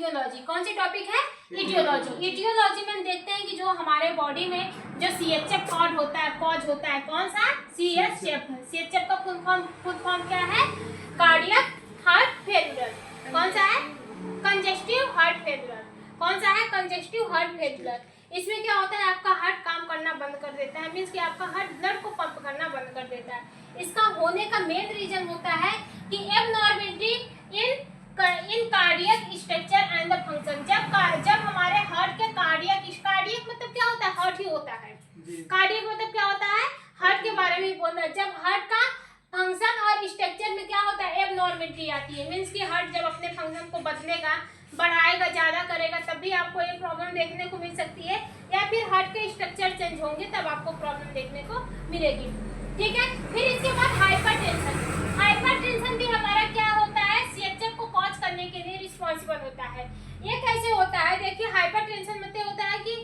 Etiology. कौन सी topic है? Etiology. Etiology में हम देखते हैं कि जो हमारे बॉडी में जो CHF कॉज होता है, कौन सा? CHF का फुल फॉर्म क्या है? Cardiac heart failure. कौन सा है? Congestive heart failure. कौन सा है? Congestive heart failure. इसमें क्या होता है, आपका हार्ट काम करना बंद कर देता है, मीन्स कि आपका हार्ट ब्लड को पंप करना बंद कर देता है। इसका होने का मेन रीजन होता है कि abnormality in cardiac structure and the function. जब हमारे हार्ट के कार्डियक मतलब क्या होता है? हार्ट ही होता है। कार्डियक मतलब क्या होता है? हार्ट के बारे में बोलना है। जब हार्ट का फंक्शन और स्ट्रक्चर में क्या होता है? एबनॉर्मलिटी आती है, मीन्स कि हार्ट जब अपने फंक्शन को बदलेगा, बढ़ाएगा, ज्यादा करेगा, तब भी आपको ये प्रॉब्लम देखने को मिल सकती है, या फिर हार्ट के स्ट्रक्चर चेंज होंगे तब आपको प्रॉब्लम देखने को मिलेगी। ठीक है, फिर इसके बाद हाइपरटेंशन। हाइपरटेंशन भी हमारा क्या होता है? CHF को कॉज करने के लिए रिस्पॉन्सिबल होता है। ये कैसे होता है? देखिए, हाइपरटेंशन मतलब होता है कि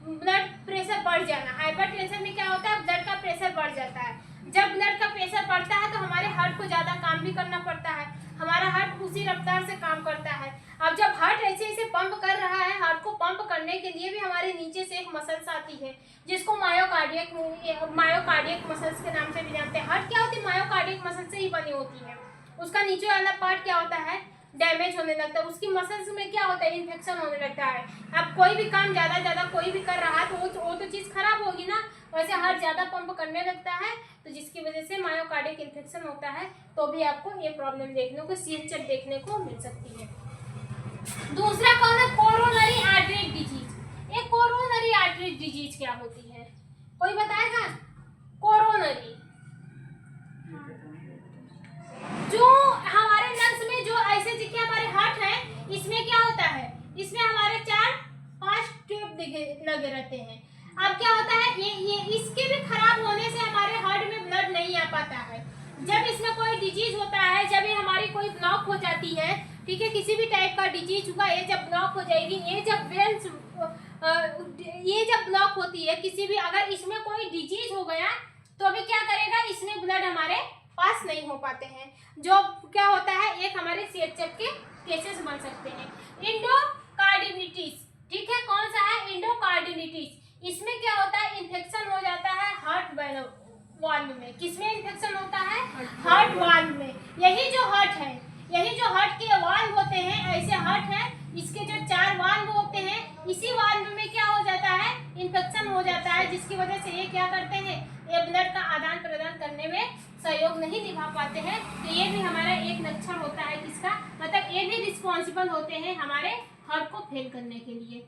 ब्लड प्रेशर बढ़ जाना। हाइपरटेंशन में क्या होता है? ब्लड का प्रेशर बढ़ जाता है। जब ब्लड का प्रेशर बढ़ता है तो हमारे हार्ट को ज्यादा काम भी करना पड़ता है, हमारा हार्ट उसी रफ्तार से काम करता है। अब जब हार्ट ऐसे ऐसे पंप कर रहा है, हार्ट को पंप करने के लिए भी हमारे नीचे से एक मसल्स आती है जिसको मायोकार्डियक मसल्स के नाम से भी जानते हैं। हार्ट क्या होती है? मायोकार्डियक मसल से ही बनी होती है। उसका नीचे वाला पार्ट क्या होता है? डैमेज होने लगता है, उसकी मसल्स में क्या होता है? इन्फेक्शन होने लगता है। अब कोई भी काम ज्यादा कोई भी कर रहा है तो वो तो चीज खराब होगी ना, वैसे हार्ट ज्यादा पंप करने लगता है तो जिसकी वजह से मायोकार्डियक इन्फेक्शन होता है, तो भी आपको ये प्रॉब्लम देखने को, CHF देखने को मिल सकती है। दूसरा कौन है? Coronary artery disease. ये कोरोनरी आर्टरी डिजीज क्या होती है? कोई बताएगा? कोरोनरी जो हमारे लंग्स में जो ऐसे जिसके हमारे हार्ट है, इसमें क्या होता है? इसमें हमारे 4-5 ट्यूब लगे रहते हैं। अब क्या होता है? ये इसके भी खराब होने से हमारे हार्ट में ब्लड नहीं आ पाता है। जब इसमें कोई डिजीज होता है, जब ये हमारी कोई ब्लॉक हो जाती है, ठीक है, किसी भी टाइप का डिजीज हुआ, ये जब ब्लॉक हो जाएगी, ये जब ब्लॉक होती है किसी भी, अगर इसमें कोई डिजीज हो गया तो अभी क्या करेगा? इसमें ब्लड हमारे पास नहीं हो पाते हैं, जो क्या होता है? एक हमारे CHF के केसेस बन सकते हैं। इंडोकार्डिनिटिस, ठीक है, कौन सा है? इंडोकार्डिनिटिस। इसमें क्या होता है? इन्फेक्शन हो जाता है हार्ट वाल्व में। किसमें इन्फेक्शन होता है? हार्ट वाल्व में। यही जो हार्ट के वाल्व होते हैं, ऐसे हार्ट है, इसके जो 4 वाल्व होते हैं, इसी वाल्व में क्या हो जाता है? इन्फेक्शन हो जाता है, जिसकी वजह से ये क्या करते हैं? ये ब्लड का आदान प्रदान करने में सहयोग नहीं निभा पाते हैं। तो ये भी हमारा एक लक्षण होता है किसका? मतलब ये भी रिस्पॉन्सिबल होते हैं हमारे हार्ट को फेल करने के लिए।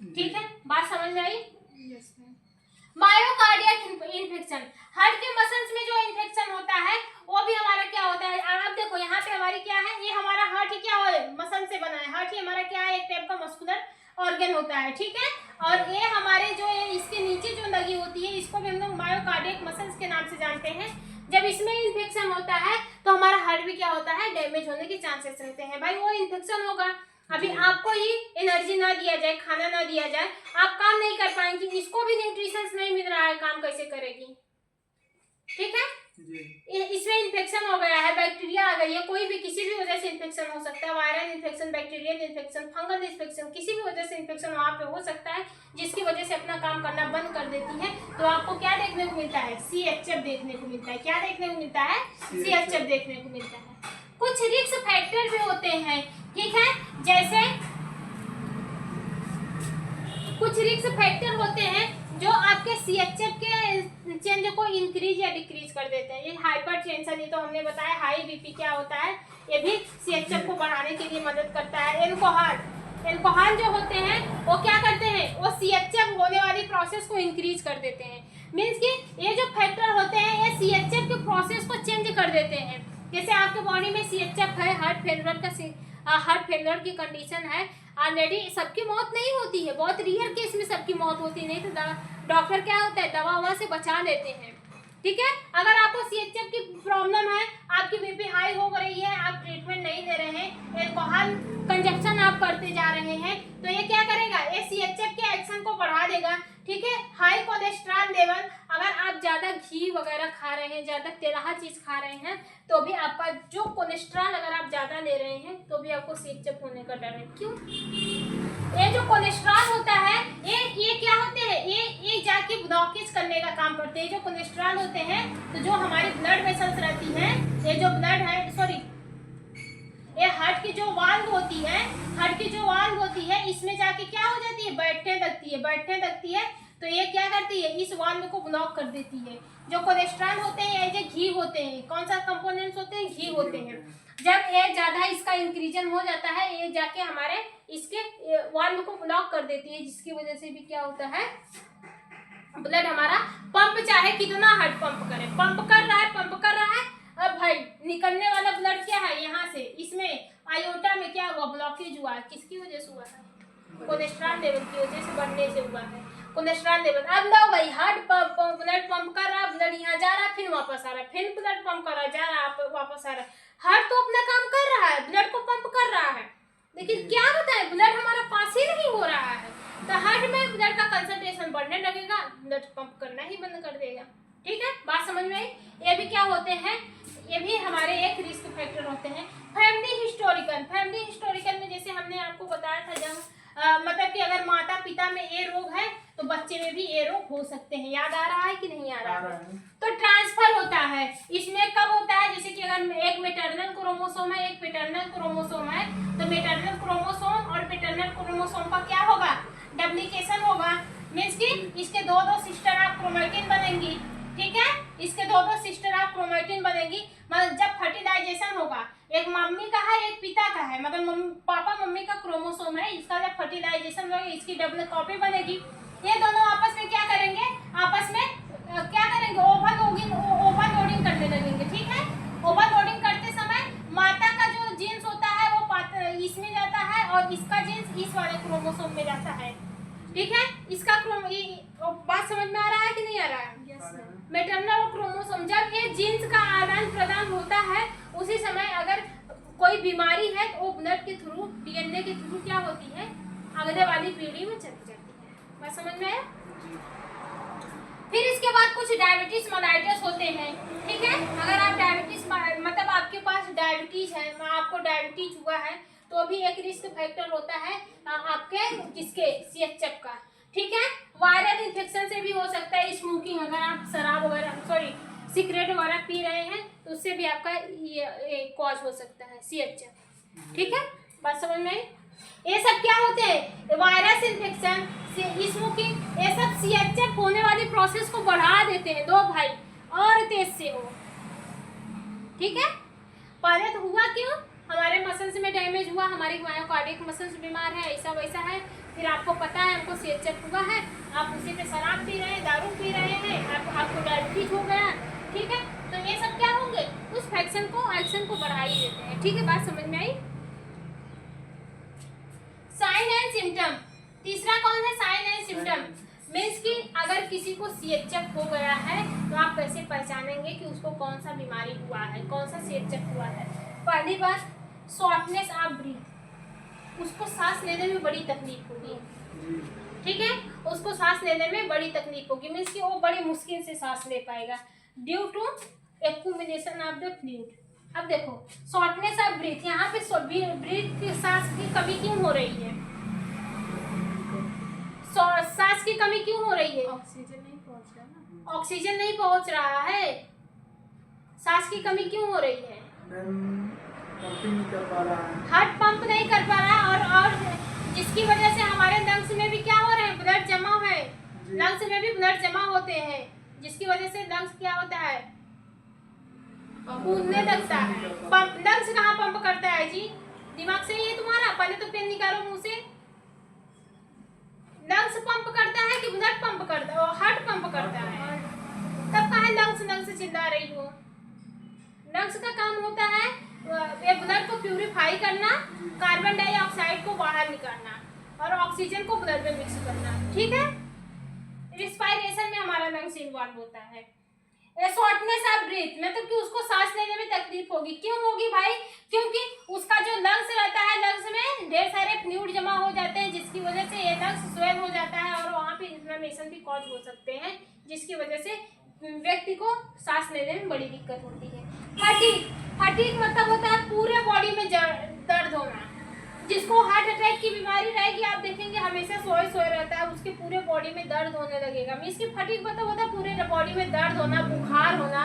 ठीक है, बात समझ में आई? मायोकार्डियक इन्फेक्शन, हार्ट के मसल्स में जो इन्फेक्शन होता है वो भी हमारा क्या होता है? आप देखो यहाँ पे हमारी क्या है? ये हमारा हार्ट ही क्या है? मसल से बना है। हार्ट ही हमारा क्या है? एक टाइप का मस्कुलर ऑर्गन होता है, ठीक है। और ये हमारे जो है इसके नीचे जो लगी होती है, इसको भी हम लोग मायोकार्डियक मसल्स के नाम से जानते हैं। जब इसमें इन्फेक्शन होता है तो हमारा हार्ट भी क्या होता है? डैमेज होने के चांसेस रहते हैं। भाई वो इन्फेक्शन होगा, अभी आपको ही एनर्जी ना दिया जाए, खाना ना दिया जाए, आप काम नहीं कर पाएंगे। इसको भी न्यूट्रिशंस नहीं मिल रहा है, काम कैसे करेगी? ठीक है, इसमें इन्फेक्शन हो गया है, बैक्टीरिया आ गई है, कोई भी किसी भी वजह से इन्फेक्शन हो सकता है, viral infection, bacterial infection, fungal infection, किसी भी वजह से इन्फेक्शन वहाँ पे हो सकता है, जिसकी वजह से अपना काम करना बंद कर देती है। तो आपको क्या देखने को मिलता है? CHF देखने को मिलता है। क्या देखने को मिलता है? CHF देखने को मिलता है। कुछ रिस्क फैक्टर भी होते हैं, ठीक है, जैसे कुछ रिस्क फैक्टर होते हैं जो आपके CHF के चेंज को इंक्रीज या डिक्रीज कर देते हैं। ये हाइपरटेंशन, ये तो हमने बताया, हाई बीपी क्या होता है, ये भी CHF को बढ़ाने के लिए मदद करता है। एल्कोहल जो होते हैं वो क्या करते हैं? वो CHF होने वाली प्रोसेस को इंक्रीज कर देते हैं। मीन्स कि ये जो फैक्टर होते हैं ये CHF के प्रोसेस को चेंज कर देते हैं। जैसे आपके बॉडी में CHF है, हार्ट फेलियर की कंडीशन है, ऑलरेडी सबकी मौत नहीं होती है, बहुत रेयर केस में सबकी मौत होती है, नहीं तो डॉक्टर क्या होता है? दवा से बचा लेते हैं, ठीक है। अगर आपको CHF की प्रॉब्लम है, आपकी बीपी हाई हो रही है, आप ट्रीटमेंट नहीं ले रहे हैं, एल्कोहल कंजप्शन आप करते जा रहे हैं, तो ये क्या करेगा? ये CHF के एक्शन को बढ़ा देगा, ठीक है। हाई कोलेस्ट्रॉल लेवल, अगर आप ज़्यादा घी वगैरह खा रहे हैं, ज़्यादा तेलहा चीज़ खा रहे हैं, तो भी आपका जो कोलेस्ट्रॉल अगर आप ज़्यादा ले रहे हैं तो भी आपको CHF होने का डर है। क्यों? ये जो कोलेस्ट्रॉल होता है ये क्या होते हैं, ये जाके ब्लॉकेज करने का काम करते हैं। जो कोलेस्ट्रॉल होते हैं तो जो हमारी ब्लड वेसल्स रहती हैं, ये जो ब्लड है, सॉरी, ये हार्ट की जो वाल्व होती है, हार्ट की जो वाल्व होती है, इसमें जाके क्या हो जाती है, बैठने लगती है। तो ये क्या करती है, इस वाल्व को ब्लॉक कर देती है। जो कोलेस्ट्रॉल होते हैं, ये घी होते हैं, कौन सा कंपोनेंट्स होते हैं, घी होते हैं। जब ये ज्यादा इसका इंक्रीजन हो जाता है, ये जाके हमारे इसके वाल्व को ब्लॉक कर देती है, जिसकी वजह से भी क्या होता है, ब्लड हमारा पंप चाहे कितना हार्ट पंप कर रहा है। अब भाई निकलने वाला ब्लड क्या है, यहाँ से, इसमें आयोटा में क्या हुआ, ब्लॉकेज हुआ। किसकी वजह से हुआ है, कोलेस्ट्रॉल लेवल की वजह से बढ़ने से हुआ है कोलेस्ट्रॉल लेवल। अब लो भाई, हार्ट ब्लड पंप कर रहा, ब्लड यहाँ जा रहा, फिर वापस आ रहा, फिर ब्लड पंप कर रहा, जा रहा, वापस आ रहा। हार्ट तो अपना काम कर रहा है, ब्लड को पंप कर रहा है, लेकिन क्या होता है, ब्लड हमारा पास ही नहीं हो रहा है। तो हार्ट में ब्लड का कंसंट्रेशन बढ़ने लगेगा, ब्लड पंप करना ही बंद कर देगा। ठीक है, बात समझ में आई। ये भी क्या होते हैं, ये भी हमारे एक रिस्क फैक्टर होते हैं। फैमिली हिस्टोरिकल में जैसे हमने आपको बताया था, जब मतलब कि अगर माता पिता में ये रोग है तो बच्चे में भी ये रोग हो सकते हैं। याद आ रहा है कि नहीं आ रहा है? तो ट्रांसफर होता है। इसमें कब होता है, जैसे कि अगर एक मेटर्नल क्रोमोसोम है, एक पैटर्नल क्रोमोसोम है, तो मेटर्नल क्रोमोसोम और पैटर्नल क्रोमोसोम का क्या होगा, डुप्लीकेशन होगा। मीन्स कि इसके दो सिस्टर आप क्रोमैटिन बनेंगी। ठीक है, इसके दो सिस्टर आप क्रोमैटिन बनेगी। मतलब जब फर्टिलाइजेशन होगा, एक मम्मी का है, एक पिता का है, मतलब पापा मम्मी का क्रोमोसोम है, इसका जब फर्टिलाइजेशन होगा, इसकी डबल कॉपी बनेगी। ये दोनों आपस में क्या करेंगे, ओवरलोडिंग करने लगेंगे। ठीक है, ओवरलोडिंग करते समय माता का जो जीन्स होता है वो इसमें जाता है और इसका जीन्स इस वाले क्रोमोसोम में जाता है। ठीक है, इसका बात समझ में आ रहा है कि नहीं आ रहा है? मैटरनल क्रोमोसोम, जब ये जीन्स का आदान प्रदान होता है, उसी समय अगर कोई बीमारी है तो वो ब्लड के थ्रू, DNA के थ्रू क्या होती है, अगले वाली पीढ़ी में चली जाती है। बात समझ में आया? फिर इसके बाद कुछ डायबिटीज मेलाइटस होते हैं। ठीक है, अगर आप डायबिटीज, मतलब आपके पास डायबिटीज है, आपको डायबिटीज हुआ है, तो भी एक रिस्क फैक्टर होता है आपके किसके, CHF का। ठीक है, वायरल इन्फेक्शन से भी हो सकता है। स्मोकिंग, अगर आप शराब वगैरह, सॉरी, सिगरेट वगैरह पी रहे हैं तो उससे भी आपका ये कॉज हो सकता है CHF। ठीक है, बात समझ में आई? ये सब क्या होते हैं, वायरस इन्फेक्शन, स्मोकिंग, ये सब CHF होने वाली प्रोसेस को बढ़ा देते हैं। दो भाई और तेज से हो। ठीक है, पहले तो हुआ क्यों, हमारे मसल्स में डैमेज हुआ, हमारे मायोकार्डिक मसल्स बीमार है, ऐसा वैसा है। फिर आपको पता है हमको CHF हुआ है, आप उसी पे शराब पी रहे हैं, दारू पी रहे हैं, आपको डायबिटीज हो गया। ठीक है, तो ये सब क्या होंगे, उस एक्शन को बढ़ा ही देते हैं। ठीक है, बात समझ में आई? साइन एंड सिम्टम, तीसरा कौन है, साइन एंड सिम्टम। मीन्स कि अगर किसी को CHF हो गया है तो आप कैसे पहचानेंगे कि उसको कौन सा बीमारी हुआ है, कौन सा CHF हुआ है। पहली बात, शॉर्टनेस ऑफ ब्रीथ, उसको सांस लेने में बड़ी तकलीफ होगी। ठीक है, उसको सांस लेने में बड़ी तकलीफ होगी, मीन्स कि वो बड़ी मुश्किल से सांस ले पाएगा, due to accumulation of the fluid. अब देखो, शॉर्टनेस ऑफ ब्रीथ, यहाँ पे ब्रीथ की सांस की कमी क्यों हो रही है, सांस की कमी क्यों हो रही है, ऑक्सीजन नहीं पहुंच रहा है, सांस की कमी क्यों हो रही है, हार्ट पंप नहीं कर पा रहा, और जिसकी वजह से हमारे लंग्स में भी क्या हो रहे हैं, ब्लड जमा है, लंग्स में भी ब्लड जमा होते हैं, जिसकी वजह से लंग्स क्या होता है, कूदने लगता है। पंप, लंग्स कहाँ पंप करता है जी, दिमाग से ही है तुम्हारा, पहले तो पेन निकालो मुंह से। लंग्स पंप करता है कि ब्लड पंप करता है, हार्ट पंप करता है, तब कहाँ लंग्स चिल्ला रही हो। लंग्स का काम होता है ये ब्लड को प्यूरिफाई करना, कार्बन डाइऑक्साइड को बाहर निकालना और ऑक्सीजन को ब्लड में मिक्स करना। ठीक है, रिस्पायरेशन में हमारा लंग्स इन्वॉल्व होता है। शॉर्टनेस ऑफ ब्रीथ, मतलब कि उसको सांस लेने में तकलीफ होगी। क्यों होगी भाई, क्योंकि उसका जो लंग्स रहता है, लंग्स में ढेर सारे फ्लूइड जमा हो जाते हैं, जिसकी वजह से ये लंग्स स्वेल हो जाता है और वहाँ पे इन्फ्लेमेशन भी कॉज हो सकते हैं, जिसकी वजह से व्यक्ति को सांस लेने में बड़ी दिक्कत होती है। फटीग मतलब होता है पूरे बॉडी में दर्द होना। जिसको हार्ट अटैक की बीमारी रहेगी, आप देखेंगे हमेशा सोए रहता है, उसके पूरे बॉडी में दर्द होने लगेगा। मीन्स की फटीग मतलब होता है पूरे बॉडी में दर्द होना, बुखार होना।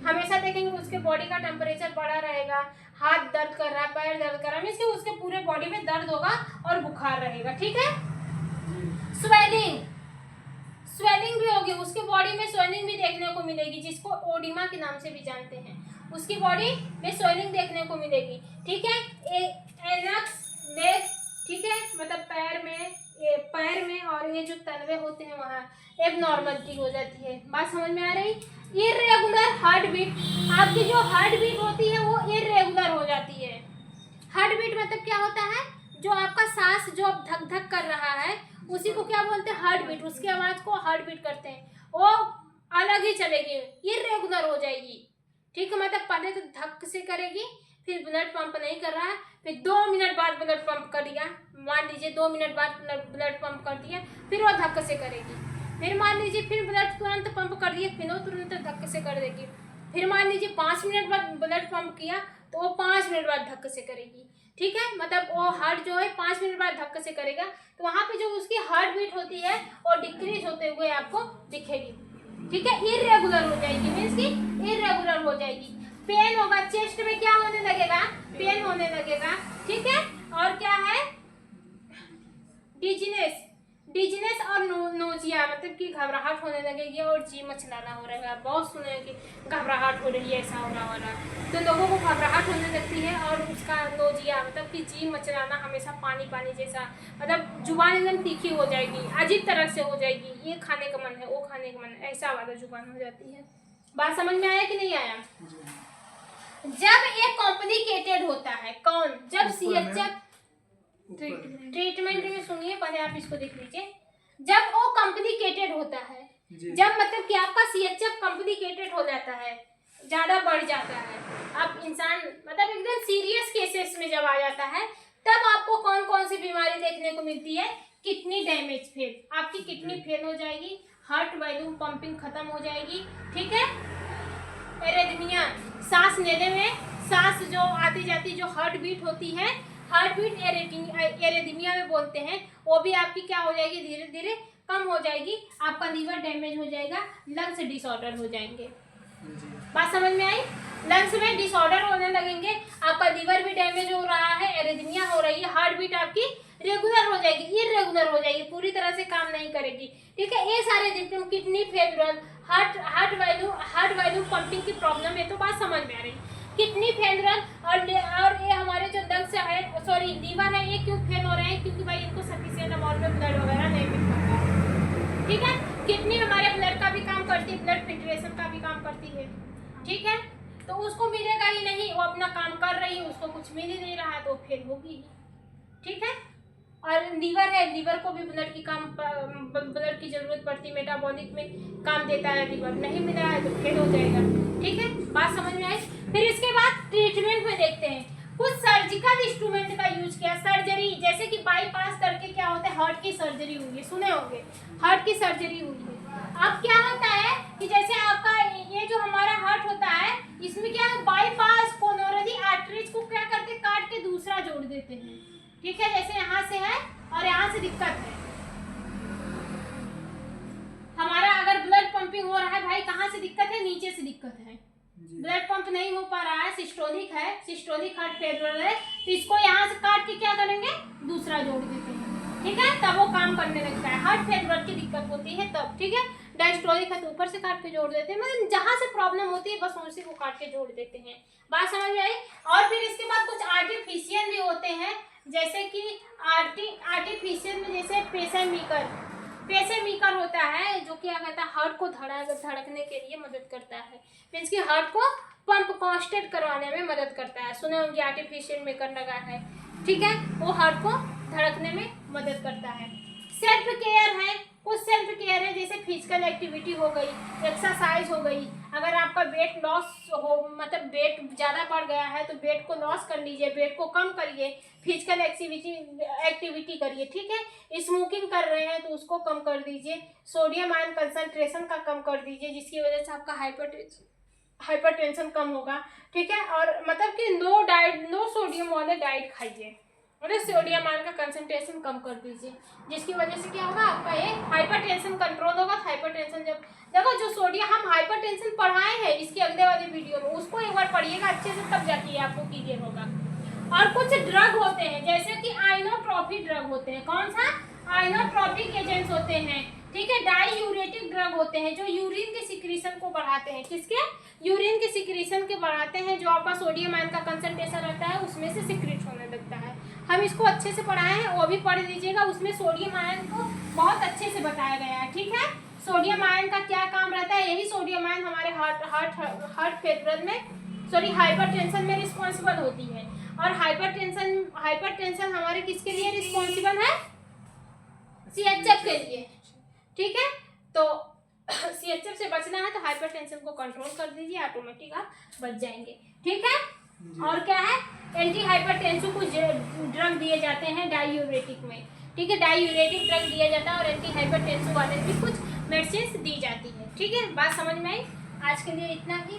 हमेशा देखेंगे उसके बॉडी का टेम्परेचर बढ़ा रहेगा, हाथ दर्द कर रहा है, पैर दर्द कर रहा है, मीन्स की उसके पूरे बॉडी में दर्द होगा और बुखार रहेगा। ठीक है। स्वेलिंग भी होगी, उसके बॉडी में स्वेलिंग भी देखने को मिलेगी, जिसको ओडिमा के नाम से भी जानते हैं। उसकी बॉडी में स्वेलिंग देखने को मिलेगी। ठीक है। एनक्स नेक, ठीक है, मतलब पैर में और ये जो तलवे होते हैं वहाँ एबनॉर्मलिटी हो जाती है। बात समझ में आ रही। इर्रेगुलर हार्ट बीट, आपकी जो हार्ट बीट होती है वो इर्रेगुलर हो जाती है। हार्ट बीट मतलब क्या होता है, जो आपका सांस जो धक धक कर रहा है उसी को क्या बोलते हैं, हार्ट बीट। उसकी आवाज को हार्ट बीट करते हैं, वो अलग ही चलेगी, इर्रेगुलर हो जाएगी। ठीक है, मतलब पहले तो धक से करेगी, फिर ब्लड पंप नहीं कर रहा है, फिर 2 मिनट बाद ब्लड पंप कर दिया, मान लीजिए 2 मिनट बाद ब्लड पंप कर दिया, फिर वो धक्के से करेगी। फिर मान लीजिए फिर ब्लड तुरंत पंप कर दिया, फिर वो तुरंत धक्के से कर देगी। फिर मान लीजिए 5 मिनट बाद ब्लड पंप किया तो वो 5 मिनट बाद धक्के से करेगी। ठीक है, मतलब वो हार्ट जो है 5 मिनट बाद धक्के से करेगा, तो वहाँ पे जो उसकी हार्ट बीट होती है वो डिक्रीज होते हुए आपको दिखेगी। ठीक है, इर्रेगुलर हो जाएगी, मीन्स की इर्रेगुलर हो जाएगी। पेन होगा, चेस्ट में क्या होने लगेगा, पेन होने लगेगा। ठीक है, और क्या है, डिजीनेस और नोजिया, मतलब कि घबराहट होने लगेगी और जी मचलाना हो रहेगा। बहुत सुने हैं कि घबराहट हो रही है, ऐसा हो रहा तो लोगों को घबराहट होने लगती है। और उसका नोजिया मतलब कि जी मचलाना, हमेशा पानी जैसा, मतलब जुबान एकदम तीखी हो जाएगी, अजीब तरह से हो जाएगी, ये खाने का मन है, वो खाने का मन है, ऐसा वाला जुबान हो जाती है। बात समझ में आया कि नहीं आया। जब ये कॉम्प्लिकेटेड होता है, कौन, जब सीएचएफ ट्रीटमेंट में, सुनिए पहले आप इसको देख लीजिए। जब वो कॉम्प्लिकेटेड होता है, जब मतलब कि आपका सीएचएफ कॉम्प्लिकेटेड हो जाता है, ज्यादा बढ़ जाता है, अब इंसान मतलब एकदम सीरियस केसेस में जब आ जाता है, तब आपको कौन कौन सी बीमारी देखने को मिलती है, किडनी डैमेज फेल, आपकी किडनी फेल हो जाएगी, हार्ट वैल्यूम पंपिंग खत्म हो जाएगी। ठीक है, एरिथमिया, सांस लेने में, सांस जो आती जाती जो हार्ट बीट होती है, हार्ट बीट एरिथमिया में बोलते हैं, वो भी आपकी क्या हो जाएगी, धीरे धीरे कम हो जाएगी। आपका लीवर डैमेज हो जाएगा, लंग्स डिसऑर्डर हो जाएंगे। बात समझ में आई। लंग्स में डिसऑर्डर होने लगेंगे, आपका लीवर भी डैमेज हो रहा है, एरिथमिया हो रही है, हार्ट बीट आपकी रेगुलर हो जाएगी, इरेगुलर हो जाएगी, पूरी तरह से काम नहीं करेगी। ठीक है, ये सारे symptom, kidney failure, heart value pumping की प्रॉब्लम है, तो बात समझ में आ रही। किडनी फेलियर और ये हमारे जो लंग्स है, सॉरी लीवर है, ये क्यों फेल हो रहे हैं, क्योंकि भाई इनको सफिशिएंट अमाउंट में ब्लड वगैरह नहीं मिल पाता है। ठीक है, किडनी हमारे ब्लड का भी काम करती है, ब्लड फिल्ट्रेशन का भी काम करती है। ठीक है, तो उसको मिलेगा ही नहीं, वो अपना काम कर रही है, उसको कुछ मिल ही नहीं रहा है, तो फेल होगी। ठीक है, और लीवर है, लीवर को भी ब्लड की जरूरत पड़ती है, मेटाबॉलिक में काम देता है लीवर, नहीं मिल रहा है तो फेल हो जाएगा। ठीक है, बात समझ में आई। फिर इसके बाद ट्रीटमेंट में देखते हैं, कुछ सर्जिकल इंस्ट्रूमेंट का यूज किया, सर्जरी, जैसे कि बाईपास करके क्या होता है, हार्ट की सर्जरी हुई है, सुने होंगे, हार्ट की सर्जरी हुई है। अब क्या होता है कि जैसे आपका ये जो हमारा हार्ट होता है, इसमें क्या है, बाईपास कोरोनरी आर्टरीज को क्या करते, काट के दूसरा जोड़ देते हैं। ठीक है, जैसे यहाँ से है और यहाँ से दिक्कत है, हमारा अगर ब्लड पंपिंग हो रहा है भाई, कहाँ से दिक्कत है, नीचे से दिक्कत है, ब्लड पंप नहीं हो पा रहा है, सिस्टोलिक है, सिस्टोलिक हार्ट फेलियर है, तो इसको यहाँ से काट के क्या करेंगे, दूसरा जोड़ देते हैं। ठीक है, तब वो काम करने लगता है, हार्ट फेलियर की दिक्कत होती है तब। ठीक है, डायस्टोलिक है तो ऊपर से काट के जोड़ देते हैं, मतलब जहाँ से प्रॉब्लम होती है बस उसी को काट के जोड़ देते हैं। बात समझ में आई। और फिर इसके बाद कुछ आर्टिफिशियल भी होते हैं, जैसे कि आर्टिफिशियल में जैसे पेसमेकर होता है, जो क्या कहता है, हार्ट को धड़कने के लिए मदद करता है, मीन्स कि हार्ट को पंप कांस्टेंट करवाने में मदद करता है। सुने होंगे आर्टिफिशियल मेकर लगा है। ठीक है, वो हार्ट को धड़कने में मदद करता है। सेल्फ केयर है, कुछ सेल्फ केयर है जैसे फिजिकल एक्टिविटी हो गई, एक्सरसाइज हो गई। अगर आपका वेट लॉस हो, मतलब वेट ज़्यादा बढ़ गया है तो वेट को लॉस कर लीजिए, वेट को कम करिए, फिजिकल एक्टिविटी करिए, ठीक है। स्मोकिंग कर रहे हैं तो उसको कम कर दीजिए, सोडियम आयन कंसंट्रेशन का कम कर दीजिए, जिसकी वजह से आपका हाइपरटेंशन कम होगा, ठीक है। और मतलब कि नो सोडियम वाले डाइट खाइए, और सोडियम आयन का कंसंट्रेशन कम कर दीजिए, जिसकी वजह से क्या होगा, आपका ये हाइपरटेंशन कंट्रोल होगा। हाइपरटेंशन जब देखो, जो सोडियम हम हाइपरटेंशन पढ़ाए हैं इसके अगले वाले वीडियो में, उसको एक बार पढ़िएगा अच्छे से, तब जाके आपको क्लियर होगा। और कुछ ड्रग होते हैं जैसे कि आइनोट्रोपिक ड्रग होते हैं। कौन सा? आइनोट्रोपिक एजेंट्स होते हैं, ठीक है। डाईयूरेटिक ड्रग होते हैं जो यूरिन के सिक्रीशन को बढ़ाते हैं। किसके? यूरिन के सिक्रीशन के बढ़ाते हैं। जो आपका सोडियम आयन का कंसंट्रेशन रहता है उसमें से सिक्रीट होने लगता है। हम इसको अच्छे से पढ़ाए हैं, वो भी पढ़ लीजिएगा, उसमें सोडियम आयन को बहुत अच्छे से बताया गया है, ठीक है। सोडियम आयन का क्या काम रहता है, यही सोडियम आयन हमारे हार्ट फेलियर में, सॉरी, हाइपरटेंशन में रिस्पॉन्सिबल होती है। और हाइपरटेंशन हमारे किसके लिए रिस्पॉन्सिबल है? सीएचएफ के लिए, ठीक है। तो सीएचएफ से बचना है तो हाइपरटेंशन को कंट्रोल कर दीजिए, ऑटोमेटिक आप बच जाएंगे, ठीक है। और क्या है, एंटी हाइपरटेंसिव कुछ ड्रग दिए जाते हैं डाईयूरेटिक में, ठीक है। डाईयूरेटिक ड्रग दिया जाता है और एंटी हाइपरटेंसिव वाले भी कुछ मेडिसिन दी जाती है, ठीक है। बात समझ में आई? आज के लिए इतना ही।